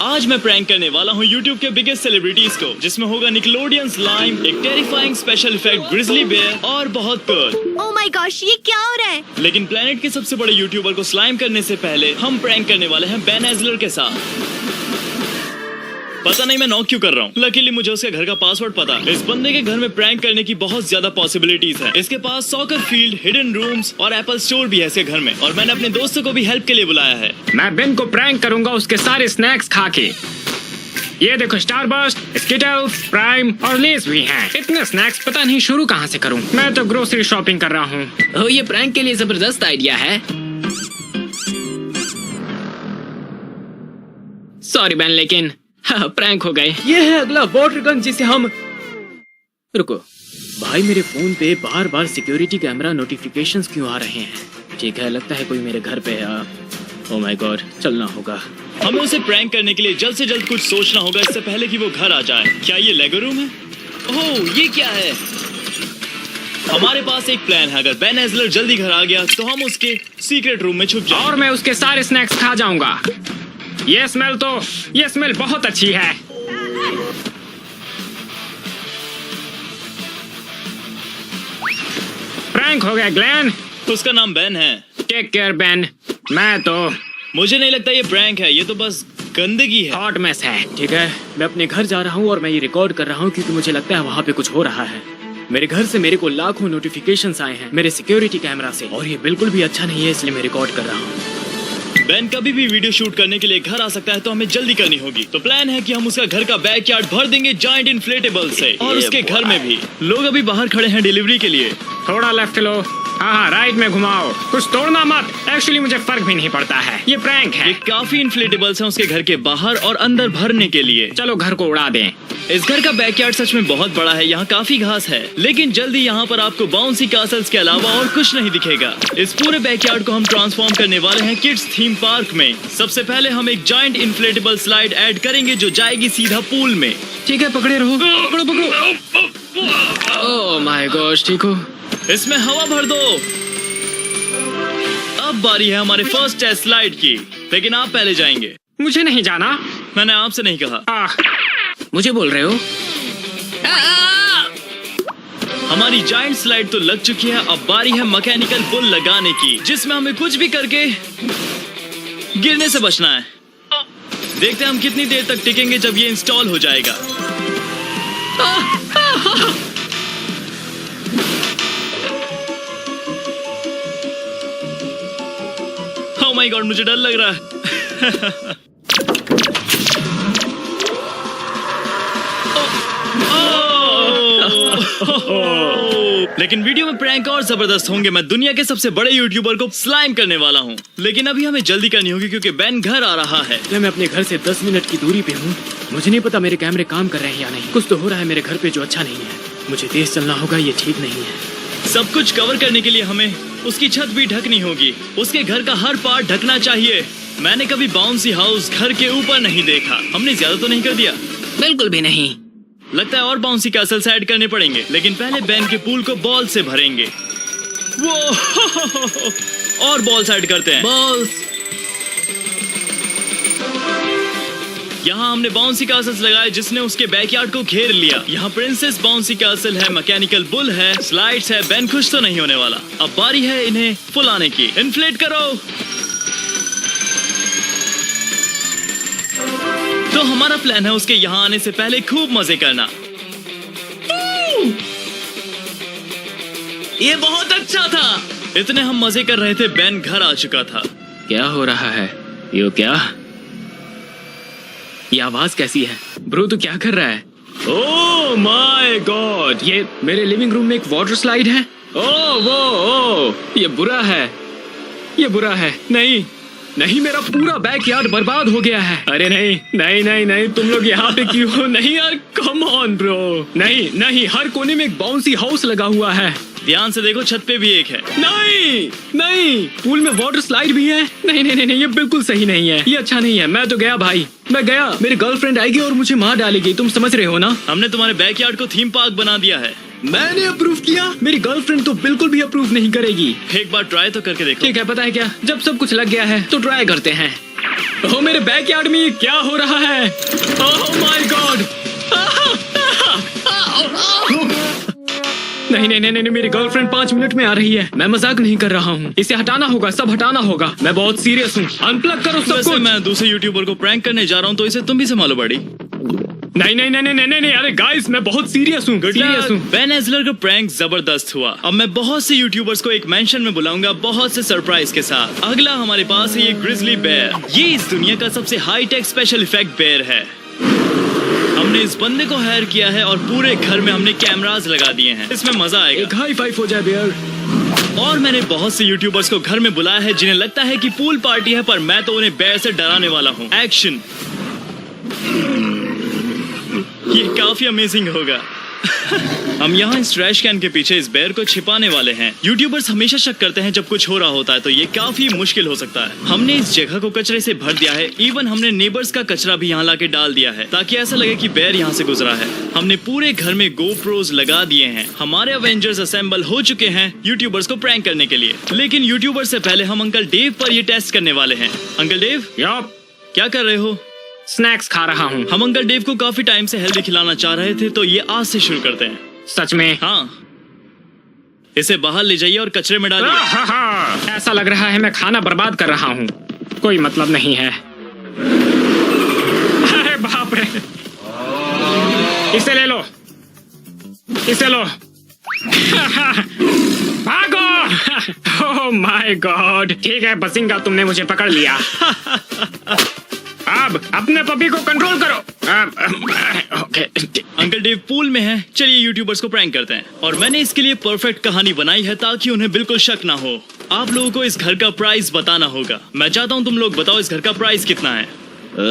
आज मैं प्रैंक करने वाला हूँ YouTube के बिगेस्ट सेलिब्रिटीज को, जिसमें होगा निकलोडियन स्लाइम, एक terrifying special effect grizzly bear और बहुत कुछ। ओह माय गॉश, ये क्या हो रहा है? लेकिन प्लेनेट के सबसे बड़े यूट्यूबर को स्लाइम करने से पहले हम प्रैंक करने वाले हैं बेन एजलर के साथ। पता नहीं मैं नॉक क्यों कर रहा हूँ। लकीली मुझे उसके घर का पासवर्ड पता है। इस बंदे के घर में प्रैंक करने की बहुत ज्यादा पॉसिबिलिटीज है। इसके पास सॉकर फील्ड, हिडन रूम्स और एप्पल स्टोर भी है इसके घर में, और मैंने अपने दोस्तों को भी हेल्प के लिए बुलाया है। मैं बेन को प्रैंक करूंगा उसके सारे स्नैक्स खा के। ये देखो, स्टारबस्ट, स्किटल्स, प्राइम और लेस भी हैं। इतने स्नैक्स पता नहीं शुरू कहाँ से करूं। मैं तो ग्रोसरी शॉपिंग कर रहा हूँ। ये प्रैंक के लिए जबरदस्त आइडिया है। सॉरी बेन, लेकिन प्रैंक हो गए। ये है अगला वाटर गन जिसे हम रुको भाई, मेरे फोन पे बार बार सिक्योरिटी कैमरा नोटिफिकेशंस क्यों आ रहे हैं? ठीक है, लगता है कोई मेरे घर पे है। ओह माय गॉड, चलना होगा। हमें उसे प्रैंक करने के लिए जल्द से जल्द कुछ सोचना होगा इससे पहले कि वो घर आ जाए। क्या ये लेगो रूम है? ओह, ये क्या है? हमारे पास एक प्लान है। अगर बेन एजलर जल्दी घर आ गया तो हम उसके सीक्रेट रूम में छुप जाएं। और मैं उसके सारे स्नैक्स खा जाऊंगा। ये स्मेल बहुत अच्छी है। प्रैंक हो गया ग्लेन। उसका नाम बेन है। Take care Ben. मुझे नहीं लगता ये प्रैंक है, ये तो बस गंदगी है। हॉट मेस है। ठीक है, मैं अपने घर जा रहा हूँ और मैं ये रिकॉर्ड कर रहा हूँ क्योंकि मुझे लगता है वहाँ पे कुछ हो रहा है। मेरे घर से मेरे को लाखों नोटिफिकेशंस आए हैं मेरे सिक्योरिटी कैमरा से, और ये बिल्कुल भी अच्छा नहीं है, इसलिए मैं रिकॉर्ड कर रहा हूँ। बेन कभी भी वीडियो शूट करने के लिए घर आ सकता है, तो हमें जल्दी करनी होगी। तो प्लान है कि हम उसका घर का बैकयार्ड भर देंगे जायंट इन्फ्लेटेबल से, और उसके घर में भी। लोग अभी बाहर खड़े हैं डिलीवरी के लिए। थोड़ा लेफ्ट लो। हाँ, राइट में घुमाओ। कुछ तोड़ना मत। एक्चुअली मुझे फर्क भी नहीं पड़ता है, ये प्रैंक है। ये काफी इन्फ्लेटेबल्स हैं उसके घर के बाहर और अंदर भरने के लिए। चलो घर को उड़ा दें। इस घर का बैकयार्ड सच में बहुत बड़ा है। यहाँ काफी घास है, लेकिन जल्दी यहाँ पर आपको बाउंसी कासल्स के अलावा और कुछ नहीं दिखेगा। इस पूरे बैकयार्ड को हम ट्रांसफॉर्म करने वाले हैं किड्स थीम पार्क में। सबसे पहले हम एक जायंट इन्फ्लेटेबल स्लाइड ऐड करेंगे जो जाएगी सीधा पूल में। ठीक है, पकड़े रहो। पकड़ो। ओह माय गॉश, ठीक हो? इसमें हवा भर दो। अब बारी है हमारे फर्स्ट टेस्ट स्लाइड की, लेकिन आप पहले जाएंगे। मुझे नहीं जाना। मैंने आपसे नहीं कहा। मुझे बोल रहे हो? हमारी जायंट स्लाइड तो लग चुकी है। अब बारी है मैकेनिकल पुल लगाने की, जिसमें हमें कुछ भी करके गिरने से बचना है। देखते हैं हम कितनी देर तक टिकेंगे जब ये इंस्टॉल हो जाएगा। ओह माय गॉड, मुझे डर लग रहा है। लेकिन वीडियो में प्रैंक और जबरदस्त होंगे। मैं दुनिया के सबसे बड़े यूट्यूबर को स्लाइम करने वाला हूँ, लेकिन अभी हमें जल्दी करनी होगी क्योंकि बेन घर आ रहा है। मैं अपने घर से 10 मिनट की दूरी पे हूँ। मुझे नहीं पता मेरे कैमरे काम कर रहे हैं या नहीं। कुछ तो हो रहा है मेरे घर पे जो अच्छा नहीं है। मुझे तेज चलना होगा, ये ठीक नहीं है। सब कुछ कवर करने के लिए हमें उसकी छत भी ढकनी होगी। उसके घर का हर पार्ट ढकना चाहिए। मैंने कभी बाउंसी हाउस घर के ऊपर नहीं देखा। हमने ज्यादा तो नहीं कर दिया? बिल्कुल भी नहीं। लगता है और बाउंसी कैसल्स ऐड करने पड़ेंगे, लेकिन पहले बेन के पूल को बॉल से भरेंगे। वो और बॉल्स ऐड करते हैं। बॉल्स। यहाँ हमने बाउंसी कैसल्स लगाए जिसने उसके बैकयार्ड को घेर लिया। यहाँ प्रिंसेस बाउंसी कैसल है, मैकेनिकल बुल है, स्लाइड्स है। बेन खुश तो नहीं होने वाला। अब बारी है इन्हें फुलाने की। इन्फ्लेट करो। तो हमारा प्लान है उसके यहाँ आने से पहले खूब मजे करना। ये बहुत अच्छा था। इतने हम मजे कर रहे थे, बेन घर आ चुका था। क्या हो रहा है? यो क्या? ये आवाज कैसी है? ब्रो, तू क्या कर रहा है? ओह माय गॉड, ये मेरे लिविंग रूम में एक वाटर स्लाइड है। ये बुरा है, ये बुरा है। नहीं, मेरा पूरा बैकयार्ड बर्बाद हो गया है। अरे नहीं, तुम लोग यहाँ पे क्यों हो? नहीं यार, कम ऑन ब्रो। नहीं, हर कोने में एक बाउंसी हाउस लगा हुआ है। ध्यान से देखो, छत पे भी एक है। नहीं, पूल में वाटर स्लाइड भी है। नहीं, ये बिल्कुल सही नहीं है। ये अच्छा नहीं है। मैं तो गया भाई, मैं गया। मेरी गर्लफ्रेंड आएगी और मुझे मार डालेगी। तुम समझ रहे हो ना? हमने तुम्हारे बैकयार्ड को थीम पार्क बना दिया है। मैंने अप्रूव किया, मेरी गर्लफ्रेंड तो बिल्कुल भी अप्रूव नहीं करेगी। एक बार ट्राई तो करके देखो। ठीक है, पता है क्या, जब सब कुछ लग गया है तो ट्राई करते हैं। ओह मेरे बैकयार्ड में ये क्या हो रहा है? Oh my God! नहीं नहीं नहीं नहीं, मेरी गर्लफ्रेंड 5 मिनट में आ रही है। मैं मजाक नहीं कर रहा हूँ। इसे हटाना होगा, सब हटाना होगा। मैं बहुत सीरियस हूँ। अनप्लग करो सब वैसे कुछ। मैं दूसरे यूट्यूबर को प्रैंक करने जा रहा हूँ, तो इसे तुम भी संभालो बड़ी। नहीं नहीं नहीं नहीं नहीं नहीं, अरे गाइस मैं बहुत सीरियस हूँ, सीरियस हूँ। बेन एजलर का प्रैंक जबरदस्त हुआ। अब मैं बहुत से यूट्यूबर्स को एक मेंशन में बुलाऊंगा, बहुत से सरप्राइज के साथ। अगला हमारे पास है ये ग्रिजली बेयर। ये इस दुनिया का सबसे high tech special effect bear है। हमने इस बंदे को हायर किया है और पूरे घर में हमने कैमरास लगा दिए हैं। इसमें मजा आएगा। एक हाई फाइव हो जाए बेयर। और मैंने बहुत से यूट्यूबर्स को घर में बुलाया है जिन्हें लगता है कि पूल पार्टी है, पर मैं तो उन्हें बेयर से डराने वाला हूँ। एक्शन। ये काफी अमेजिंग होगा। हम यहाँ इस ट्रैश कैन के पीछे इस बेयर को छिपाने वाले हैं। यूट्यूबर्स हमेशा शक करते हैं जब कुछ हो रहा होता है, तो ये काफी मुश्किल हो सकता है। हमने इस जगह को कचरे से भर दिया है। इवन हमने नेबर्स का कचरा भी यहाँ लाके डाल दिया है, ताकि ऐसा लगे कि बेयर यहाँ से गुजरा है। हमने पूरे घर में गोप्रोज लगा दिए हैं। हमारे अवेंजर्स असेंबल हो चुके हैं यूट्यूबर्स को प्रैंक करने के लिए। लेकिन यूट्यूबर से पहले हम अंकल डेव पर ये टेस्ट करने वाले हैं। अंकल डेव, क्या कर रहे हो? स्नैक्स खा रहा हूँ। हम अंकल डेव को काफी टाइम से हेल्दी खिलाना चाह रहे थे, तो ये आज से शुरू करते हैं। सच में? हाँ, इसे बाहर ले जाइए और कचरे में डालिए। ऐसा लग रहा है मैं खाना बर्बाद कर रहा हूँ। कोई मतलब नहीं है। अरे बाप रे! इसे ले लो, इसे लो। भागो! Oh my God! ठीक है बसिंगा, तुमने मुझे पकड़ लिया। अब अपने पपी को कंट्रोल करो। ओके। अंकल डेव पूल में है। चलिए यूट्यूबर्स को प्रैंक करते हैं। और मैंने इसके लिए परफेक्ट कहानी बनाई है ताकि उन्हें बिल्कुल शक ना हो। आप लोगों को इस घर का प्राइस बताना होगा। मैं चाहता हूँ तुम लोग बताओ इस घर का प्राइस कितना है।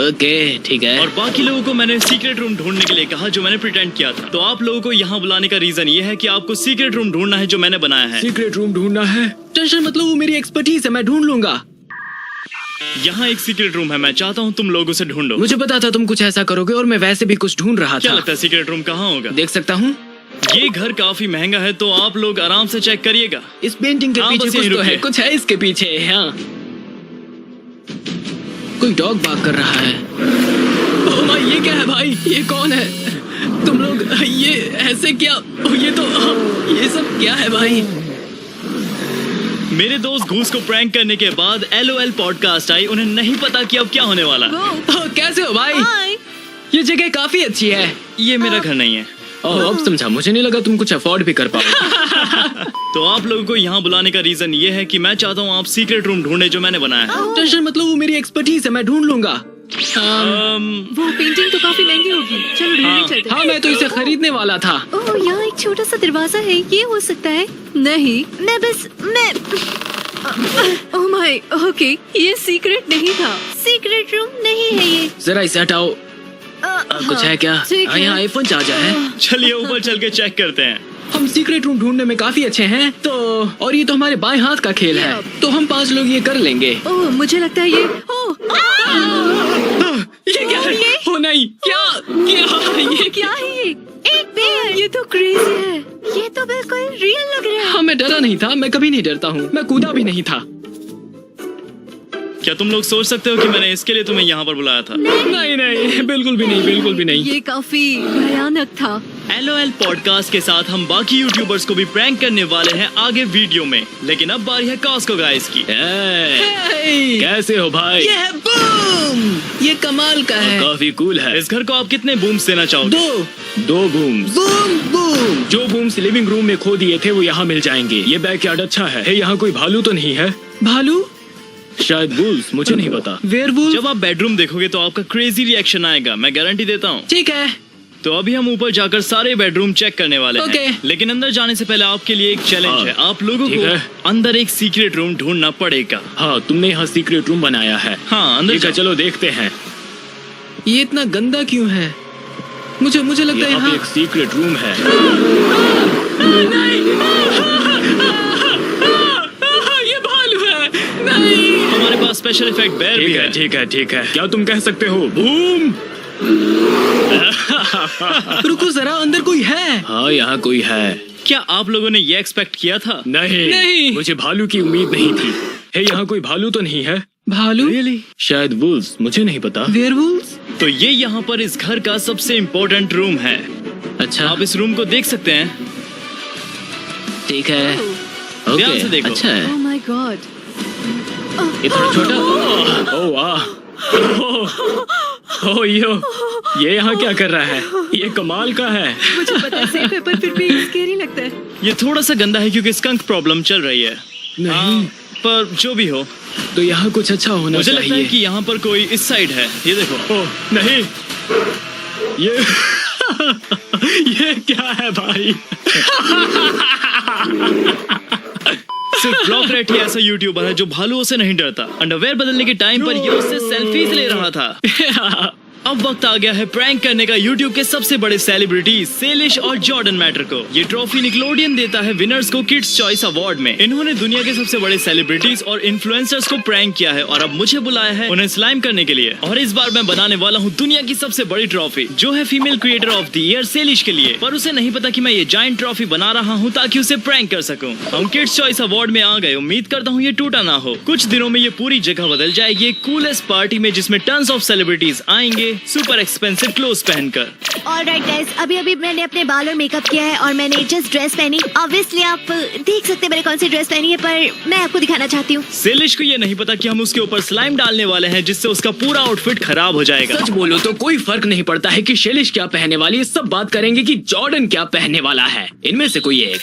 ओके ठीक है। और बाकी लोगों को मैंने सीक्रेट रूम ढूंढने के लिए कहा, जो मैंने प्रिटेंड किया था। तो आप लोगों को यहाँ बुलाने का रीजन ये है कि आपको सीक्रेट रूम ढूंढना है जो मैंने बनाया है। सीक्रेट रूम ढूंढना है? टेंशन मतलब वो मेरी एक्सपर्टीज है, मैं ढूंढ लूंगा। यहाँ एक सीक्रेट रूम है, मैं चाहता हूँ तुम लोग उसे ढूंढो। मुझे पता था तुम कुछ ऐसा करोगे और मैं वैसे भी कुछ ढूंढ रहा क्या था। लगता है सीक्रेट रूम कहाँ होगा? देख सकता हूँ? ये घर काफी महंगा है, तो आप लोग आराम से चेक करिएगा। इस पेंटिंग के हाँ, पीछे बस कुछ यहीं तो है, रुकिए। कुछ है इसके पीछे। हाँ, कोई डॉग बाग कर रहा है। ओह भाई, ये क्या है भाई? ये कौन है? तुम लोग ये ऐसे क्या? ये तो ये सब क्या है भाई? मेरे दोस्त घूस को प्रैंक करने के बाद LOL पॉडकास्ट आई। उन्हें नहीं पता कि अब क्या होने वाला है। कैसे हो भाई? हाय। ये जगह काफी अच्छी है। ये मेरा घर नहीं है। ओह अब समझा, मुझे नहीं लगा तुम कुछ अफोर्ड भी कर पाओ। तो आप लोगों को यहाँ बुलाने का रीजन ये है कि मैं चाहता हूँ आप सीक्रेट रूम ढूंढे जो मैंने बनाया है। टेंशन मतलब वो मेरी एक्सपर्टीज है, मैं ढूंढ लूंगा। वो पेंटिंग तो काफी महंगी होगी। चलो ढूंढने चलते हैं। हाँ मैं तो इसे खरीदने वाला था। ओह यहाँ एक छोटा सा दरवाजा है, ये हो सकता है? नहीं, मैं ओह माय, ओके, ये सीक्रेट नहीं था। सीक्रेट रूम नहीं है ये। जरा इसे हटाओ। कुछ है क्या? ठीक है। यहाँ आईफोन चार्जर है। चलिए ऊपर चल के चेक करते हैं। हम सीक्रेट रूम ढूंढने में काफी अच्छे हैं। तो और ये तो हमारे बाएं हाथ का खेल है, तो हम 5 लोग ये कर लेंगे। ओह मुझे लगता है ये ये क्या है? ये? ओ नहीं, ये क्या है ये? एक बेर। ये तो क्रेजी है। ये तो बिल्कुल रियल लग रहा है। हाँ मैं डरा नहीं था, मैं कभी नहीं डरता हूँ। मैं कूदा भी नहीं था। क्या तुम लोग सोच सकते हो कि मैंने इसके लिए तुम्हें यहाँ पर बुलाया था? नहीं नहीं, बिल्कुल भी नहीं, बिल्कुल भी नहीं। ये काफी भयानक था। LOL पॉडकास्ट के साथ हम बाकी यूट्यूबर्स को भी प्रैंक करने वाले हैं आगे वीडियो में। लेकिन अब बारी है कॉस्को गाइस की। Hey! कैसे हो भाई? ये है बूम! ये कमाल का है। काफी कूल है। इस घर को आप कितने बूम्स देना चाहोगे? 2 बूम्स। Boom boom. जो बूम्स लिविंग रूम में खो दिए थे वो यहाँ मिल जाएंगे। ये बैकयार्ड अच्छा है। यहाँ कोई भालू तो नहीं है? भालू? शायद वुल्फ, मुझे नहीं पता। वेयरवुल्फ? जब आप बेडरूम देखोगे तो आपका क्रेजी रिएक्शन आएगा, मैं गारंटी देता हूँ। ठीक है। तो अभी हम ऊपर जाकर सारे बेडरूम चेक करने वाले ओके। हैं। लेकिन अंदर जाने से पहले आपके लिए एक चैलेंज है। आप लोगों ठीक को है। अंदर एक सीक्रेट रूम ढूंढना पड़ेगा। हाँ तुमने यहाँ सीक्रेट रूम बनाया है। हाँ अंदर ठीक है, जाओ। चलो देखते हैं। ये इतना गंदा क्यों है? मुझे लगता है यहाँ एक सीक्रेट रूम है। ये भालू है। नहीं। हमारे पास स्पेशल इफेक्ट बेयर भी है। ठीक है। क्या तुम कह सकते हो? बूम। रुको जरा, अंदर कोई है। हाँ यहाँ कोई है। क्या आप लोगों ने ये एक्सपेक्ट किया था? नहीं, मुझे भालू की उम्मीद नहीं थी। है यहाँ कोई भालू तो नहीं है? भालू? Really? शायद वुल्व्स, मुझे नहीं पता। वेयरवुल्व्स? तो ये यहाँ पर इस घर का सबसे इम्पोर्टेंट रूम है। अच्छा, आप इस रूम को देख सकते हैं। ठीक है। ध्यान से ओके, देखो। अच्छा है। Oh my God. इतना छोटा? ओह वाह! ओह यो, ये यहाँ क्या कर रहा है? ये कमाल का है। मुझे पता है सेफ है पर फिर भी स्कैरी लगता है। ये थोड़ा सा गंदा है क्योंकि स्कंक प्रॉब्लम चल रही है। नहीं, पर जो भी हो, तो यहाँ कुछ अच्छा होना मुझे चाहिए। लगता है कि यहाँ पर कोई इस साइड है। ये देखो। ओह नहीं, ये ये क्या है भाई? सिर्फ ब्लॉक रेट ही ऐसा यूट्यूबर है जो भालुओं से नहीं डरता। अंडरवेयर बदलने के टाइम पर ये उससे सेल्फीज ले रहा था। अब वक्त आ गया है प्रैंक करने का यूट्यूब के सबसे बड़े सेलिब्रिटी सेलिश और जॉर्डन मैटर को। ये ट्रॉफी निकलोडियन देता है विनर्स को किड्स चॉइस अवार्ड में। इन्होंने दुनिया के सबसे बड़े सेलिब्रिटीज और इन्फ्लुएंसर्स को प्रैंक किया है और अब मुझे बुलाया है उन्हें स्लाइम करने के लिए। और इस बार मैं बनाने वाला हूँ दुनिया की सबसे बड़ी ट्रॉफी, जो है female creator of the year सेलिश के लिए। पर उसे नहीं पता कि मैं ये जायंट ट्रॉफी बना रहा हूँ ताकि उसे प्रैंक कर सकूँ। हम किड्स चॉइस अवार्ड में आ गए। उम्मीद करता हूँ ये टूटा ना हो। कुछ दिनों में ये पूरी जगह बदल जाएगी एक कूलेस्ट पार्टी में, जिसमें टन्स ऑफ सेलिब्रिटीज आएंगे सुपर एक्सपेंसिव क्लोथ पहनकर। ऑलराइट गाइस, अभी मैंने अपने बाल और मेकअप किया है और मैंने जस्ट ड्रेस पहनी। ऑब्वियसली आप देख सकते हैं मैंने कौन सी ड्रेस पहनी है, पर मैं आपको दिखाना चाहती हूँ। सेलिश को ये नहीं पता कि हम उसके ऊपर स्लाइम डालने वाले हैं, जिससे उसका पूरा आउटफिट खराब हो जाएगा। सच बोलो तो कोई फर्क नहीं पड़ता है कि शेलिश क्या पहनने वाली है, सब बात करेंगे कि जॉर्डन क्या पहनने वाला है। इनमें से कोई एक।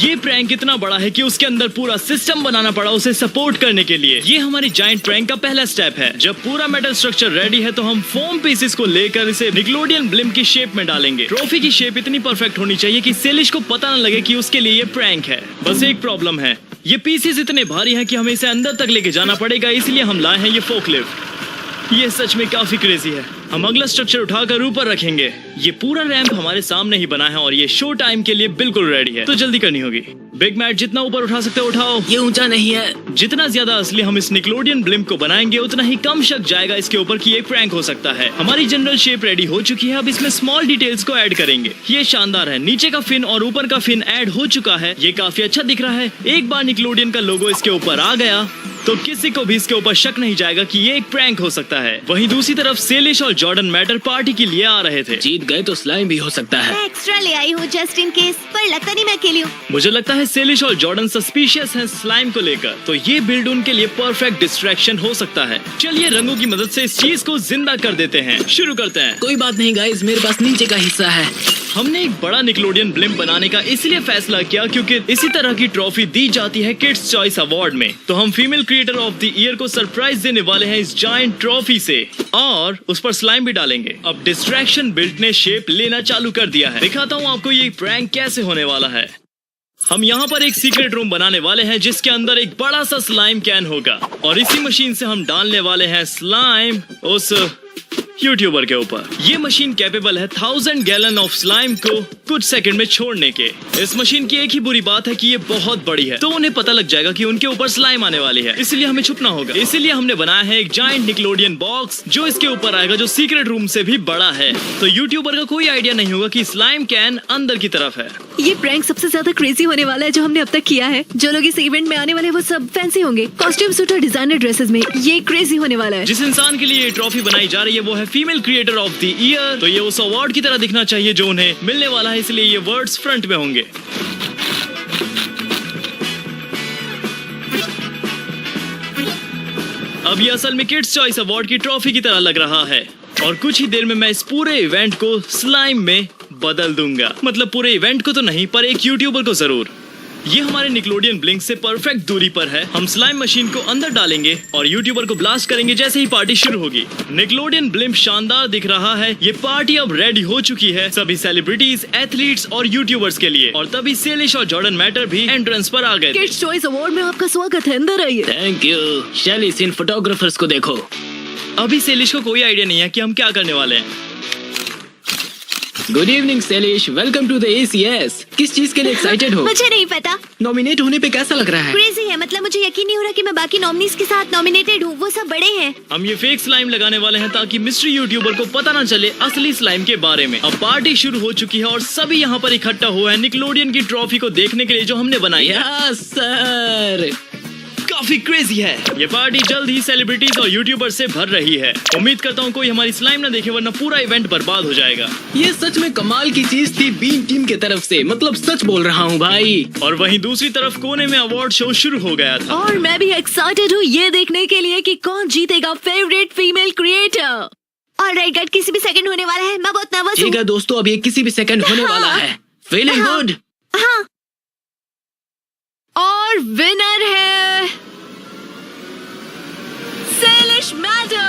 ये प्रैंक इतना बड़ा है कि उसके अंदर पूरा सिस्टम बनाना पड़ा उसे सपोर्ट करने के लिए। ये हमारी जायंट प्रैंक का पहला स्टेप है। जब पूरा मेटल स्ट्रक्चर रेडी है तो हम फोम पीसेस को लेकर इसे निकलोडियन ब्लिम की शेप में डालेंगे। ट्रॉफी की शेप इतनी परफेक्ट होनी चाहिए कि सेलिश को पता न लगे कि उसके लिए ये प्रैंक है। बस एक प्रॉब्लम है, ये पीसेस इतने भारी हैं कि हमें इसे अंदर तक लेके जाना पड़ेगा, इसलिए हम लाए हैं ये फोकलिफ्ट। ये सच में काफी क्रेजी है। हम अगला स्ट्रक्चर उठाकर ऊपर रखेंगे। ये पूरा रैंप हमारे सामने ही बना है और ये शो टाइम के लिए बिल्कुल रेडी है, तो जल्दी करनी होगी। बिग मैट, जितना ऊपर उठा सकते हो उठाओ। ये ऊंचा नहीं है। जितना ज्यादा असली हम इस निकलोडियन ब्लिम्प को बनाएंगे उतना ही कम शक जाएगा इसके ऊपर कि एक प्रैंक हो सकता है। हमारी जनरल शेप रेडी हो चुकी है, अब इसमें स्मॉल डिटेल्स को ऐड करेंगे। ये शानदार है। नीचे का फिन और ऊपर का फिन ऐड हो चुका है। ये काफी अच्छा दिख रहा है। एक बार निकलोडियन का लोगो इसके ऊपर आ गया तो किसी को भी इसके ऊपर शक नहीं जाएगा कि ये एक प्रैंक हो सकता है। वहीं दूसरी तरफ सेलिश और जॉर्डन मैटर पार्टी के लिए आ रहे थे। जीत गए तो स्लाइम भी हो सकता है। मैं एक्स्ट्रा ले आई हूँ जस्ट इन केस, पर लगता नहीं मैं अकेली हूँ। मुझे लगता है सेलिश और जॉर्डन सस्पिशियस हैं स्लाइम को लेकर, तो ये बिल्ड उनके लिए परफेक्ट डिस्ट्रैक्शन हो सकता है। चलिए रंगों की मदद से इस चीज को जिंदा कर देते हैं। शुरू करते हैं। कोई बात नहीं गाइस, मेरे पास नीचे का हिस्सा है। हमने एक बड़ा निकलोडियन ब्लिम्प बनाने का इसलिए फैसला किया क्योंकि इसी तरह की ट्रॉफी दी जाती है किड्स चॉइस अवार्ड में। तो हम female creator of the year को सरप्राइज देने वाले हैं इस जायंट ट्रॉफी से, और उस पर स्लाइम भी डालेंगे। अब डिस्ट्रैक्शन बिल्ट ने शेप लेना चालू कर दिया है। दिखाता हूँ आपको ये प्रैंक कैसे होने वाला है। हम यहाँ पर एक सीक्रेट रूम बनाने वाले हैं जिसके अंदर एक बड़ा सा स्लाइम कैन होगा, और इसी मशीन से हम डालने वाले हैं स्लाइम उस यूट्यूबर के ऊपर। ये मशीन कैपेबल है 1000 गैलन ऑफ स्लाइम को कुछ सेकंड में छोड़ने के। इस मशीन की एक ही बुरी बात है कि ये बहुत बड़ी है, तो उन्हें पता लग जाएगा कि उनके ऊपर स्लाइम आने वाली है, इसलिए हमें छुपना होगा। इसीलिए हमने बनाया है एक जायंट निकलोडियन बॉक्स जो इसके ऊपर आएगा, जो सीक्रेट रूम से भी बड़ा है। तो यूट्यूबर का कोई आइडिया नहीं होगा कि स्लाइम कैन अंदर की तरफ है। ये प्रैंक सबसे ज्यादा क्रेजी होने वाला है जो हमने अब तक किया है। जो लोग इस इवेंट में आने वाले हैं वो सब फैंसी होंगे, कॉस्ट्यूम सूट और डिजाइनर ड्रेसेस में। ये क्रेजी होने वाला है। जिस इंसान के लिए ये ट्रॉफी बनाई जा रही है वो है female creator of the year. तो ये उस अवार्ड की तरह दिखना चाहिए जो उन्हें मिलने वाला है, इसलिए ये वर्ड्स फ्रंट में होंगे। अब ये असल में किड्स चॉइस अवार्ड की ट्रॉफी की तरह लग रहा है, और कुछ ही देर में मैं इस पूरे इवेंट को स्लाइम में बदल दूंगा। मतलब पूरे इवेंट को तो नहीं, पर एक यूट्यूबर को जरूर। ये हमारे निकलोडियन ब्लिंक से परफेक्ट दूरी पर है। हम स्लाइम मशीन को अंदर डालेंगे और यूट्यूबर को ब्लास्ट करेंगे जैसे ही पार्टी शुरू होगी। निकलोडियन ब्लिम्प शानदार दिख रहा है। ये पार्टी अब रेडी हो चुकी है सभी सेलिब्रिटीज, एथलीट्स और यूट्यूबर्स के लिए। और तभी सेलिश और जॉर्डन मैटर भी एंट्रेंस पर आ गए। किड्स चॉइस अवार्ड में आपका स्वागत है, अंदर आइए। Thank you. शेलिश, इन फोटोग्राफर्स को देखो। अभी सेलिश को कोई आइडिया नहीं है कि हम क्या करने वाले हैं। गुड इवनिंग सेलिश, वेलकम टू द ACS। किस चीज के लिए एक्साइटेड हो? मुझे नहीं पता। नॉमिनेट होने पे कैसा लग रहा है? क्रेजी है, मतलब मुझे यकीन नहीं हो रहा कि मैं बाकी नॉमिनीज के साथ नॉमिनेटेड हूँ। वो सब बड़े हैं। हम ये फेक स्लाइम लगाने वाले हैं ताकि मिस्ट्री यूट्यूबर को पता ना चले असली स्लाइम के बारे में। अब पार्टी शुरू हो चुकी है और सभी यहाँ पर इकट्ठा हुए हैं निकलोडियन की ट्रॉफी को देखने के लिए जो हमने बनाई है। Yes sir. काफी क्रेजी है। ये पार्टी जल्द ही सेलिब्रिटीज और यूट्यूबर से भर रही है। उम्मीद करता हूँ कोई हमारी स्लाइम ना देखे, वरना पूरा इवेंट बर्बाद हो जाएगा। ये सच में कमाल की चीज थी बीन टीम की तरफ से, मतलब सच बोल रहा हूँ भाई। और वहीं दूसरी तरफ कोने में अवार्ड शो शुरू हो गया था। और मैं भी एक्साइटेड हूँ ये देखने के लिए कि कौन जीतेगा favourite female creator. Alright guys, किसी भी सेकंड होने वाला है। मैं बहुत नर्वस हूँ। ठीक है दोस्तों, अब ये किसी भी सेकंड होने वाला है। फीलिंग हाँ। गुड। हाँ, और विनर है सेलिश मैडो।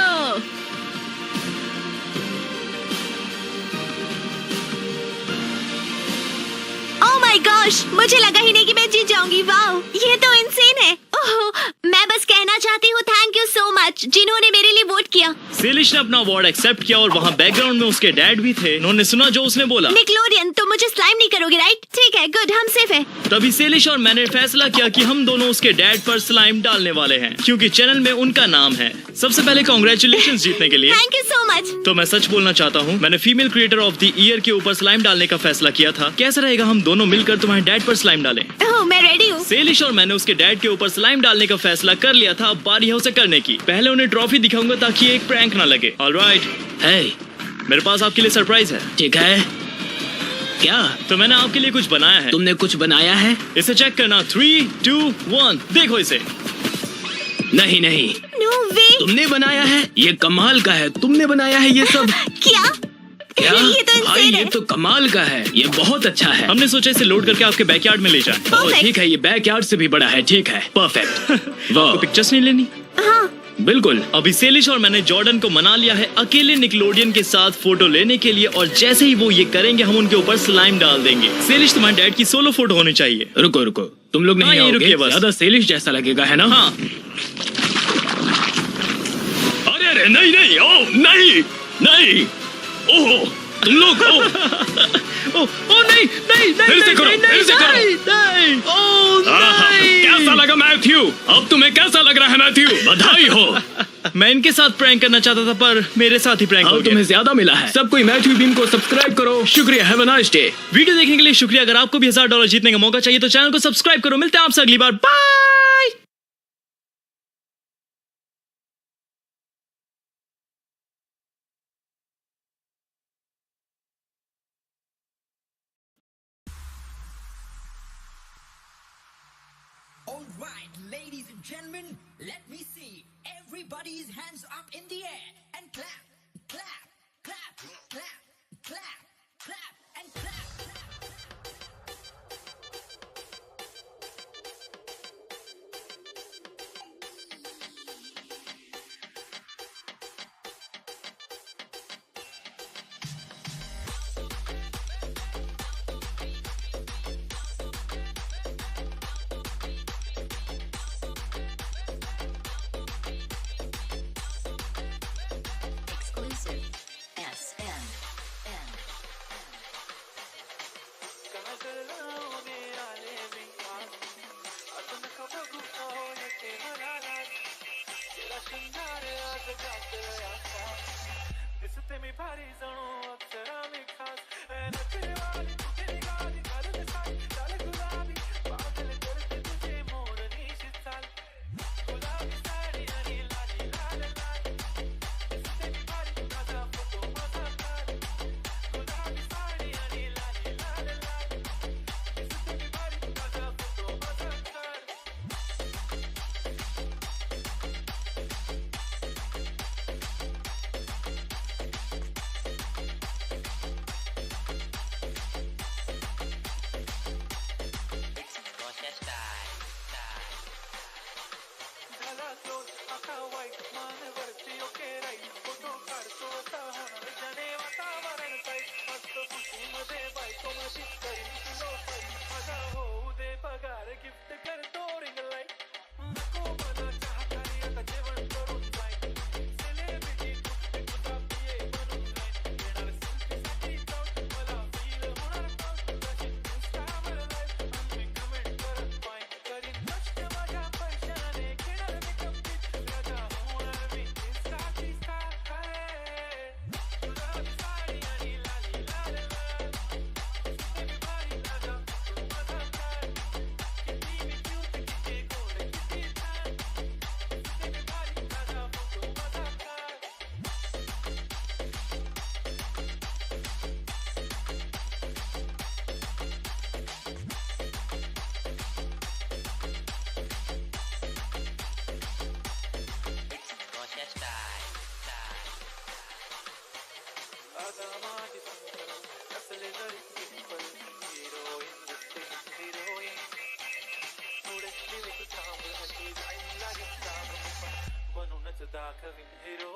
ओह माय गॉश, मुझे लगा ही नहीं कि मैं जीत जाऊंगी। वाओ, ये तो इंसेन है। ओह, मैं बस कहना चाहती हूँ थैंक यू सो मच जिन्होंने मेरे लिए वोट किया। सेलिश ने अपना अवार्ड एक्सेप्ट किया और वहाँ बैकग्राउंड में उसके डैड भी थे। उन्होंने सुना जो उसने बोला। निकलोडियन, तुम मुझे स्लाइम नहीं करोगे राइट? ठीक है, गुड, हम सेफ है। तभी सेलिश और मैंने फैसला किया कि हम दोनों उसके डैड पर स्लाइम डालने वाले हैं, क्योंकि चैनल में उनका नाम है। सबसे पहले कांग्रेचुलेशंस जीतने के लिए। Thank you so much. तो मैं सच बोलना चाहता हूँ, मैंने female creator of the year के ऊपर स्लाइम डालने का फैसला किया था। कैसा रहेगा हम दोनों मिलकर तुम्हारे डैड पर स्लाइम डालें? ओह, मैं रेडी हूँ। सेलिश और मैंने उसके डैड के ऊपर स्लाइम डालने का फैसला कर लिया था। अब बारी है उसे करने की। पहले उन्हें ट्रॉफी दिखाऊंगा ताकि ये एक प्रैंक ना लगे। ऑलराइट, है मेरे पास आपके लिए सरप्राइज है। ठीक है। क्या तो मैंने आपके लिए कुछ बनाया है। तुमने कुछ बनाया है? इसे चेक करना। 3, 2, 1 देखो इसे। नहीं नहीं, नो वे। तुमने बनाया है? ये कमाल का है। तुमने बनाया है ये सब? क्या? क्या ये तो भाई, इंसेन ये है। तो कमाल का है। ये बहुत अच्छा है। हमने सोचा इसे लोड करके आपके बैकयार्ड में ले जाए। ओह, Perfect। ठीक है, ये बैकयार्ड से भी बड़ा है। ठीक है, परफेक्ट। आपको वाह, पिक्चर्स नहीं लेनी? हाँ, बिल्कुल। अभी सेलिश और मैंने जॉर्डन को मना लिया है अकेले निकलोडियन के साथ फोटो लेने के लिए, और जैसे ही वो ये करेंगे हम उनके ऊपर स्लाइम डाल देंगे। सेलिश, तुम्हारे डैड की सोलो फोटो होनी चाहिए। रुको रुको, तुम लोग हाँ, नहीं यहीं आओगे? रुकिए बस। ज्यादा सेलिश जैसा लगेगा, है ना? हाँ। अरे अरे नहीं नहीं, ओ नहीं नहीं, ओह तुम लोग, ओ ओ नहीं नहीं नहीं, फिर से करो, नहीं, फिर से करो। नहीं, नहीं, ओ आहा, नहीं। कैसा लगा मैथ्यू? अब तुम्हें कैसा लग रहा है मैथ्यू? बधाई हो। मैं इनके साथ प्रैंक करना चाहता था, पर मेरे साथ ही प्रैंक हो अब गया। तुम्हें ज्यादा मिला है। सब कोई मैथ्यू बीम को सब्सक्राइब करो। शुक्रिया, have a nice day. Video देखने के लिए शुक्रिया। अगर आपको भी $1000 जीतने का मौका चाहिए तो चैनल को सब्सक्राइब करो। मिलते हैं आपसे अगली बार। Bye. All right, ladies and gentlemen, let me see everybody's hands up in the air and clap, clap, clap, clap, clap, clap, and clap, clap. Exclusive SN. बनू नचदा कविन हिरोइन